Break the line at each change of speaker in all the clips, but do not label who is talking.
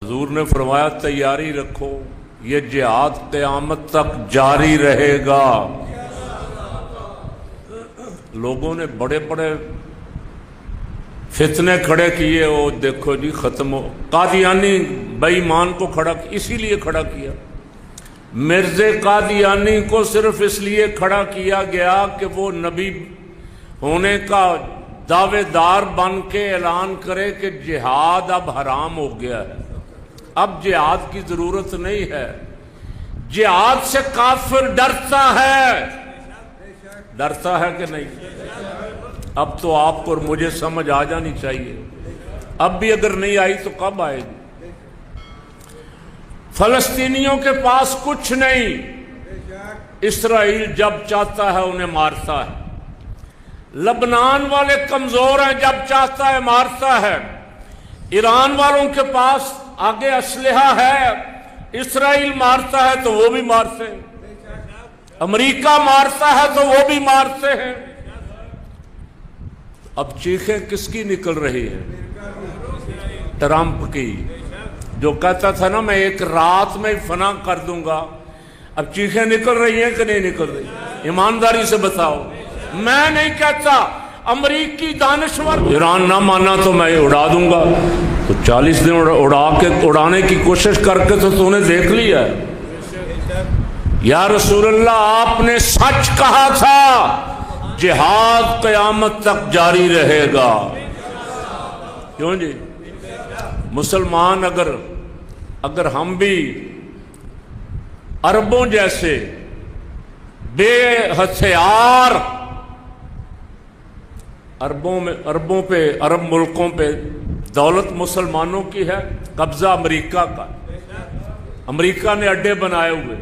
حضور نے فرمایا تیاری رکھو، یہ جہاد قیامت تک جاری رہے گا۔ لوگوں نے بڑے بڑے فتنے کھڑے کیے، وہ دیکھو جی ختم ہو۔ قادیانی بے ایمان کو اسی لیے کھڑا کیا، مرزا قادیانی کو صرف اس لیے کھڑا کیا گیا کہ وہ نبی ہونے کا دعوے دار بن کے اعلان کرے کہ جہاد اب حرام ہو گیا ہے، اب جہاد کی ضرورت نہیں ہے۔ جہاد سے کافر ڈرتا ہے کہ نہیں؟ اب تو آپ کو اور مجھے سمجھ آ جانی چاہیے، اب بھی اگر نہیں آئی تو کب آئے گی؟ فلسطینیوں کے پاس کچھ نہیں، اسرائیل جب چاہتا ہے انہیں مارتا ہے۔ لبنان والے کمزور ہیں، جب چاہتا ہے مارتا ہے۔ ایران والوں کے پاس آگے اسلحہ ہے، اسرائیل مارتا ہے تو وہ بھی مارتے ہیں، امریکہ مارتا ہے تو وہ بھی مارتے ہیں۔ اب چیخیں کس کی نکل رہی ہیں؟ ٹرمپ کی، جو کہتا تھا نا میں ایک رات میں فنا کر دوں گا۔ اب چیخیں نکل رہی ہیں کہ نہیں نکل رہی؟ ایمانداری سے بتاؤ۔ میں نہیں کہتا، امریکی دانشور ایران نہ مانا تو میں اڑا دوں گا، تو 40 دن اڑانے کی کوشش کر کے تو نے دیکھ لیا ہے۔ یا رسول اللہ آپ نے سچ کہا تھا، جہاد قیامت تک جاری رہے گا۔ کیوں جی؟ مسلمان اگر ہم بھی عربوں جیسے بے ہتھیار، عرب ملکوں پہ دولت مسلمانوں کی ہے، قبضہ امریکہ کا، امریکہ نے اڈے بنائے ہوئے،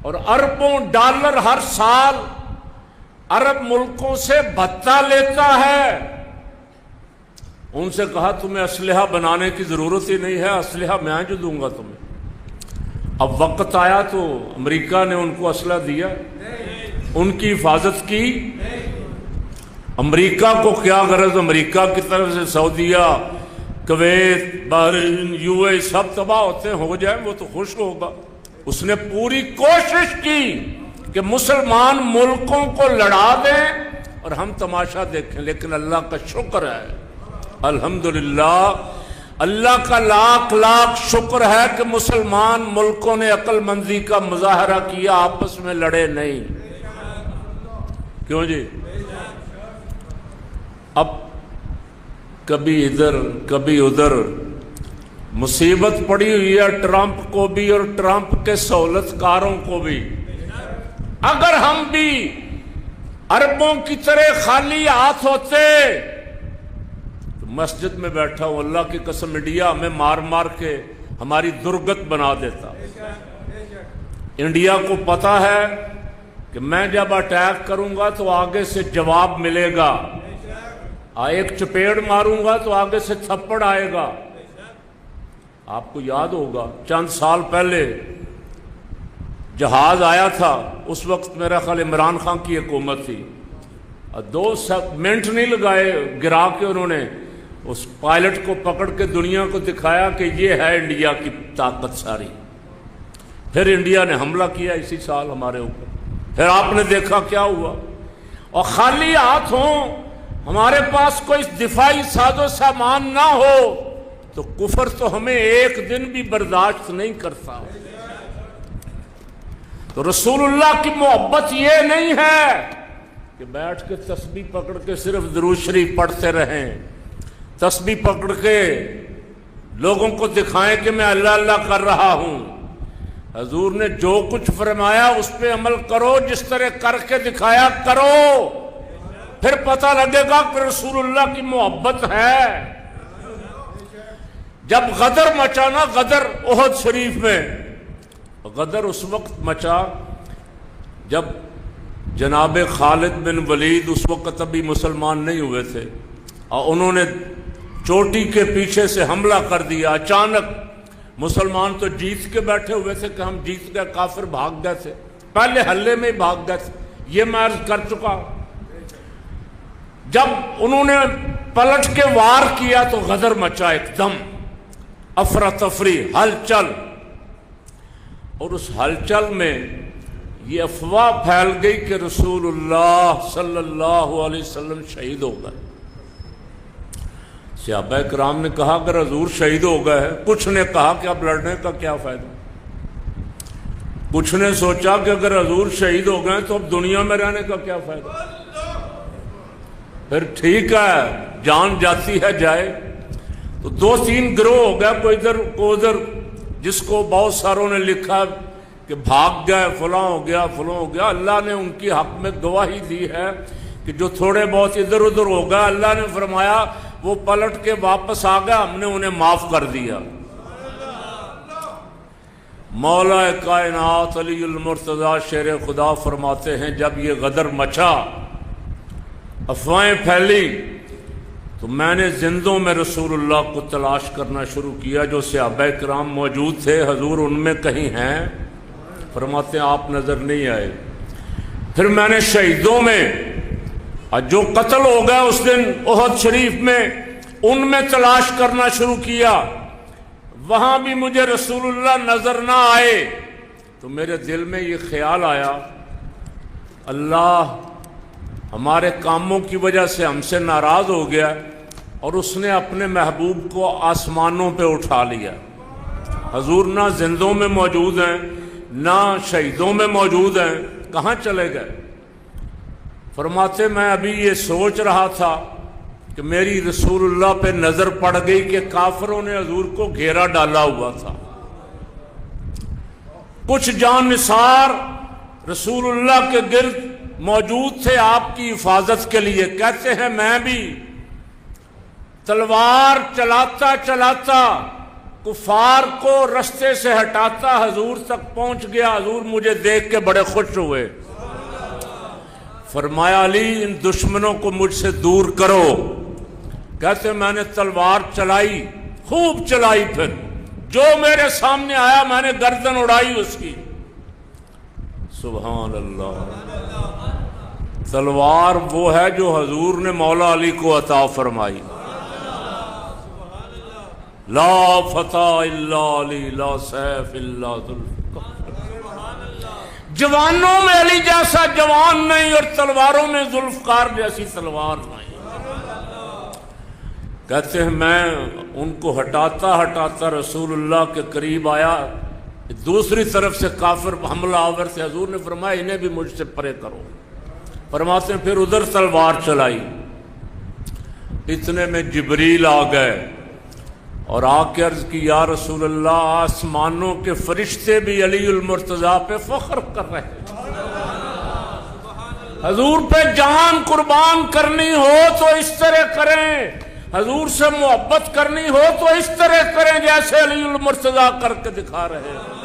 اور اربوں ڈالر ہر سال عرب ملکوں سے بھتہ لیتا ہے۔ ان سے کہا تمہیں اسلحہ بنانے کی ضرورت ہی نہیں ہے، اسلحہ میں جو دوں گا تمہیں۔ اب وقت آیا تو امریکہ نے ان کو اسلحہ دیا، ان کی حفاظت کی۔ امریکہ کو کیا غرض؟ امریکہ کی طرف سے سعودیہ، کویت، بحرین، یو اے سب تباہ ہوتے ہیں، ہو جائیں وہ تو خوش ہوگا۔ اس نے پوری کوشش کی کہ مسلمان ملکوں کو لڑا دیں اور ہم تماشا دیکھیں، لیکن اللہ کا شکر ہے، الحمدللہ اللہ کا لاکھ لاکھ شکر ہے کہ مسلمان ملکوں نے عقل مندی کا مظاہرہ کیا، آپس میں لڑے نہیں۔ کیوں جی؟ اب کبھی ادھر کبھی ادھر مصیبت پڑی ہوئی ہے ٹرمپ کو بھی اور ٹرمپ کے سہولت کاروں کو بھی۔ اگر ہم بھی عربوں کی طرح خالی ہاتھ ہوتے تو مسجد میں بیٹھا ہوں، اللہ کی قسم انڈیا ہمیں مار مار کے ہماری درگت بنا دیتا۔ انڈیا کو پتا ہے کہ میں جب اٹیک کروں گا تو آگے سے جواب ملے گا، ایک چپیڑ ماروں گا تو آگے سے تھپڑ آئے گا۔ آپ کو یاد ہوگا چند سال پہلے جہاز آیا تھا، اس وقت میرا خیال عمران خان کی حکومت تھی، 2 منٹ نہیں لگائے گرا کے انہوں نے اس پائلٹ کو پکڑ کے دنیا کو دکھایا کہ یہ ہے انڈیا کی طاقت ساری۔ پھر انڈیا نے حملہ کیا اسی سال ہمارے اوپر، پھر آپ نے دیکھا کیا ہوا۔ اور خالی ہاتھ ہوں، ہمارے پاس کوئی دفاعی ساز و سامان نہ ہو تو کفر تو ہمیں ایک دن بھی برداشت نہیں کرتا۔ تو رسول اللہ کی محبت یہ نہیں ہے کہ بیٹھ کے تسبیح پکڑ کے صرف درود شریف پڑھتے رہیں، تسبیح پکڑ کے لوگوں کو دکھائیں کہ میں اللہ اللہ کر رہا ہوں۔ حضور نے جو کچھ فرمایا اس پہ عمل کرو، جس طرح کر کے دکھایا کرو، پھر پتہ لگے گا کہ رسول اللہ کی محبت ہے۔ جب غدر مچانا، غدر احد شریف میں، غدر اس وقت مچا جب جناب خالد بن ولید اس وقت ابھی مسلمان نہیں ہوئے تھے، اور انہوں نے چوٹی کے پیچھے سے حملہ کر دیا اچانک۔ مسلمان تو جیت کے بیٹھے ہوئے تھے کہ ہم جیت گئے، کافر بھاگ گئے تھے، پہلے حلے میں ہی بھاگ گئے تھے، یہ میں عرض کر چکا۔ جب انہوں نے پلٹ کے وار کیا تو غدر مچا ایک دم، افراتفری ہلچل، اور اس ہلچل میں یہ افواہ پھیل گئی کہ رسول اللہ صلی اللہ علیہ وسلم شہید ہو گئے۔ صحابہ کرام نے کہا اگر حضور شہید ہو گئے ہیں، کچھ نے کہا کہ اب لڑنے کا کیا فائدہ، کچھ نے سوچا کہ اگر حضور شہید ہو گئے تو اب دنیا میں رہنے کا کیا فائدہ، پھر ٹھیک ہے جان جاتی ہے جائے۔ تو دو تین گروہ ہو گیا، کوئی ادھر کوئی ادھر، جس کو بہت ساروں نے لکھا کہ بھاگ گئے، فلاں ہو گیا فلاں ہو گیا۔ اللہ نے ان کی حق میں گواہی دی ہے کہ جو تھوڑے بہت ادھر ادھر ہو گئے، اللہ نے فرمایا وہ پلٹ کے واپس آ گیا، ہم نے انہیں معاف کر دیا۔ مولا کائنات علی المرتضیٰ شیر خدا فرماتے ہیں جب یہ غدر مچا، افواہیں پھیلی، تو میں نے زندوں میں رسول اللہ کو تلاش کرنا شروع کیا۔ جو صحابہ کرام موجود تھے، حضور ان میں کہیں ہیں؟ فرماتے ہیں آپ نظر نہیں آئے۔ پھر میں نے شہیدوں میں، جو قتل ہو گئے اس دن احد شریف میں، ان میں تلاش کرنا شروع کیا، وہاں بھی مجھے رسول اللہ نظر نہ آئے۔ تو میرے دل میں یہ خیال آیا، اللہ ہمارے کاموں کی وجہ سے ہم سے ناراض ہو گیا اور اس نے اپنے محبوب کو آسمانوں پہ اٹھا لیا۔ حضور نہ زندوں میں موجود ہیں نہ شہیدوں میں موجود ہیں، کہاں چلے گئے؟ فرماتے میں ابھی یہ سوچ رہا تھا کہ میری رسول اللہ پہ نظر پڑ گئی کہ کافروں نے حضور کو گھیرا ڈالا ہوا تھا، کچھ جان نثار رسول اللہ کے گرد موجود تھے آپ کی حفاظت کے لیے۔ کہتے ہیں میں بھی تلوار چلاتا چلاتا کفار کو رستے سے ہٹاتا حضور تک پہنچ گیا۔ حضور مجھے دیکھ کے بڑے خوش ہوئے، فرمایا علی ان دشمنوں کو مجھ سے دور کرو۔ کہتے میں نے تلوار چلائی، خوب چلائی، پھر جو میرے سامنے آیا میں نے گردن اڑائی اس کی۔ سبحان اللہ، تلوار وہ ہے جو حضور نے مولا علی کو عطا فرمائی۔ لا فتح الا علی، لا سیف الا ذوالفقار۔ جوانوں میں علی جیسا جوان نہیں اور تلواروں میں ذوالفقار جیسی تلوار نہیں۔ کہتے ہیں میں ان کو ہٹاتا ہٹاتا رسول اللہ کے قریب آیا، دوسری طرف سے کافر حملہ آور سے، حضور نے فرمایا انہیں بھی مجھ سے پرے کرو۔ فرماتے ہیں پھر ادھر تلوار چلائی، اتنے میں جبریل آ گئے اور آ کے عرض کی یا رسول اللہ آسمانوں کے فرشتے بھی علی المرتضیٰ پہ فخر کر رہے ہیں، حضور پہ جان قربان کرنی ہو تو اس طرح کریں، حضور سے محبت کرنی ہو تو اس طرح کریں جیسے علی المرتضیٰ کر کے دکھا رہے ہیں۔